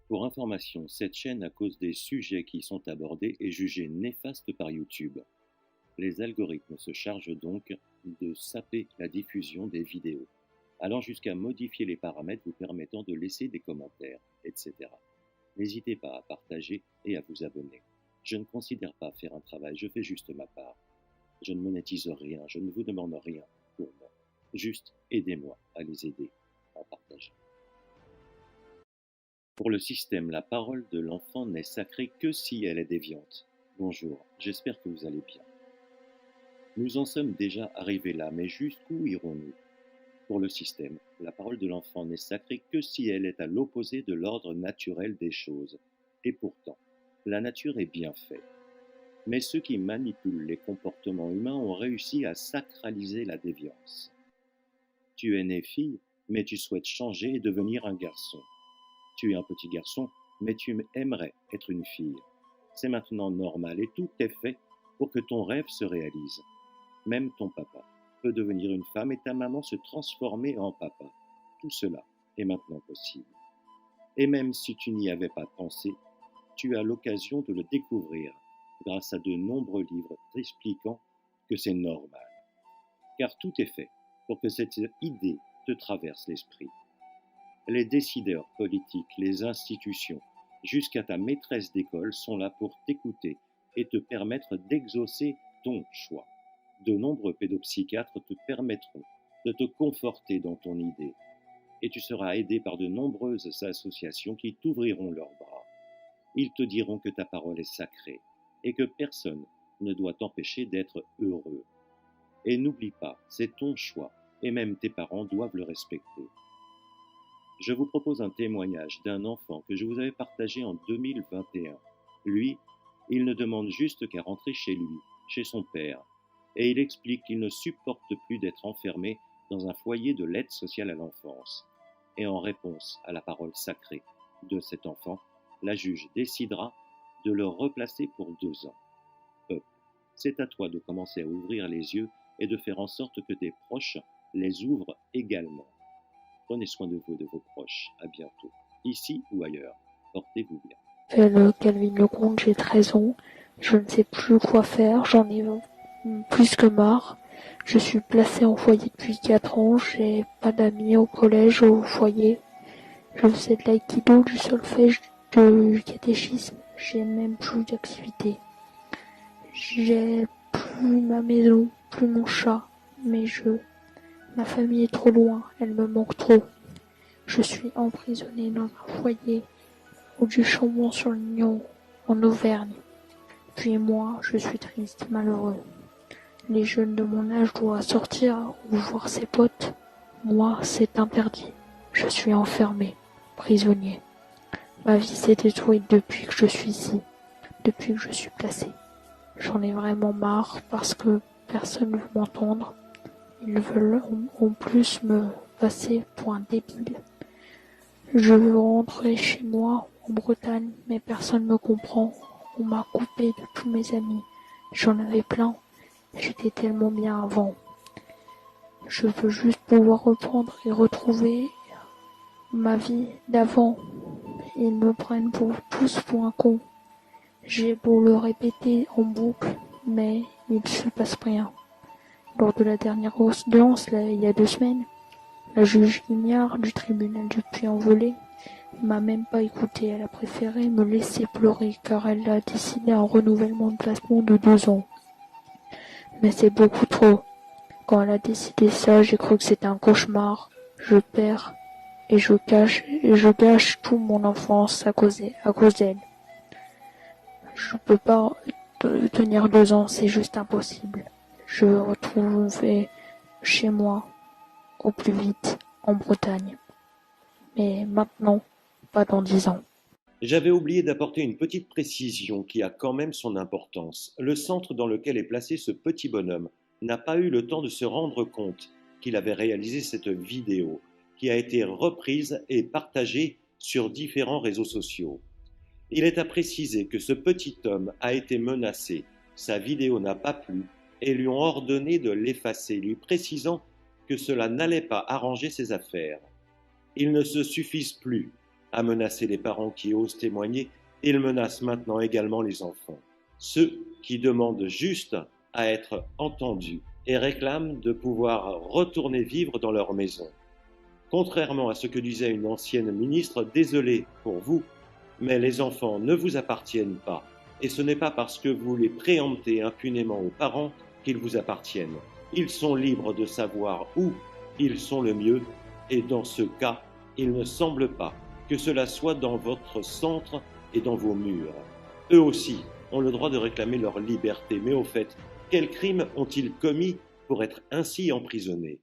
Pour information, cette chaîne, à cause des sujets qui y sont abordés, est jugée néfaste par YouTube. Les algorithmes se chargent donc de saper la diffusion des vidéos, allant jusqu'à modifier les paramètres vous permettant de laisser des commentaires, etc. N'hésitez pas à partager et à vous abonner. Je ne considère pas faire un travail, je fais juste ma part. Je ne monétise rien, je ne vous demande rien pour moi. Juste aidez-moi à les aider en partageant. Pour le système, la parole de l'enfant n'est sacrée que si elle est déviante. Bonjour, j'espère que vous allez bien. Nous en sommes déjà arrivés là, mais jusqu'où irons-nous? Pour le système, la parole de l'enfant n'est sacrée que si elle est à l'opposé de l'ordre naturel des choses. Et pourtant, la nature est bien faite. Mais ceux qui manipulent les comportements humains ont réussi à sacraliser la déviance. Tu es née fille, mais tu souhaites changer et devenir un garçon. Tu es un petit garçon, mais tu aimerais être une fille. C'est maintenant normal et tout est fait pour que ton rêve se réalise. Même ton papa peut devenir une femme et ta maman se transformer en papa. Tout cela est maintenant possible. Et même si tu n'y avais pas pensé, tu as l'occasion de le découvrir grâce à de nombreux livres t'expliquant que c'est normal. Car tout est fait pour que cette idée te traverse l'esprit. Les décideurs politiques, les institutions, jusqu'à ta maîtresse d'école sont là pour t'écouter et te permettre d'exaucer ton choix. De nombreux pédopsychiatres te permettront de te conforter dans ton idée et tu seras aidé par de nombreuses associations qui t'ouvriront leurs bras. Ils te diront que ta parole est sacrée et que personne ne doit t'empêcher d'être heureux. Et n'oublie pas, c'est ton choix et même tes parents doivent le respecter. Je vous propose un témoignage d'un enfant que je vous avais partagé en 2021. Lui, il ne demande juste qu'à rentrer chez lui, chez son père, et il explique qu'il ne supporte plus d'être enfermé dans un foyer de l'aide sociale à l'enfance. Et en réponse à la parole sacrée de cet enfant, la juge décidera de le replacer pour 2 ans. Peuple, c'est à toi de commencer à ouvrir les yeux et de faire en sorte que tes proches les ouvrent également. Prenez soin de vous et de vos proches. À bientôt, ici ou ailleurs. Portez-vous bien. M'appelle Calvin Lecomte, j'ai 13 ans. Je ne sais plus quoi faire, j'en ai plus que marre. Je suis placée en foyer depuis 4 ans, j'ai pas d'amis au collège, au foyer. Je faisais de l'aïkido, du solfège, du catéchisme. J'ai même plus d'activité. J'ai plus ma maison, plus mon chat, mes jeux. Ma famille est trop loin, elle me manque trop. Je suis emprisonnée dans un foyer du Chambon-sur-Lignon, en Auvergne. Puis moi, je suis triste, malheureux. Les jeunes de mon âge doivent sortir ou voir ses potes. Moi, c'est interdit. Je suis enfermé, prisonnier. Ma vie s'est détruite depuis que je suis ici, depuis que je suis placé. J'en ai vraiment marre parce que personne ne veut m'entendre. Ils veulent en plus me passer pour un débile. Je veux rentrer chez moi, en Bretagne, mais personne ne me comprend. On m'a coupé de tous mes amis. J'en avais plein. J'étais tellement bien avant. Je veux juste pouvoir reprendre et retrouver ma vie d'avant. Ils me prennent tous pour un con. J'ai beau le répéter en boucle, mais il ne se passe rien. Lors de la dernière audience, il y a 2 semaines, la juge Ignard du tribunal du Puy-en-Velay m'a même pas écouté, elle a préféré me laisser pleurer car elle a décidé un renouvellement de placement de 2 ans. Mais c'est beaucoup trop. Quand elle a décidé ça, j'ai cru que c'était un cauchemar. Je perds et je gâche toute mon enfance à cause d'elle. Je peux pas tenir 2 ans, c'est juste impossible. Je veux retrouver chez moi au plus vite en Bretagne. Mais maintenant, pas dans 10 ans. J'avais oublié d'apporter une petite précision qui a quand même son importance. Le centre dans lequel est placé ce petit bonhomme n'a pas eu le temps de se rendre compte qu'il avait réalisé cette vidéo, qui a été reprise et partagée sur différents réseaux sociaux. Il est à préciser que ce petit homme a été menacé, sa vidéo n'a pas plu et lui ont ordonné de l'effacer, lui précisant que cela n'allait pas arranger ses affaires. Il ne se suffise plus a menacé les parents qui osent témoigner, il menace maintenant également les enfants, ceux qui demandent juste à être entendus et réclament de pouvoir retourner vivre dans leur maison. Contrairement à ce que disait une ancienne ministre, désolé pour vous, mais les enfants ne vous appartiennent pas, et ce n'est pas parce que vous les préemptez impunément aux parents qu'ils vous appartiennent. Ils sont libres de savoir où ils sont le mieux, et dans ce cas, il ne semble pas que cela soit dans votre centre et dans vos murs. Eux aussi ont le droit de réclamer leur liberté, mais au fait, quels crimes ont-ils commis pour être ainsi emprisonnés ?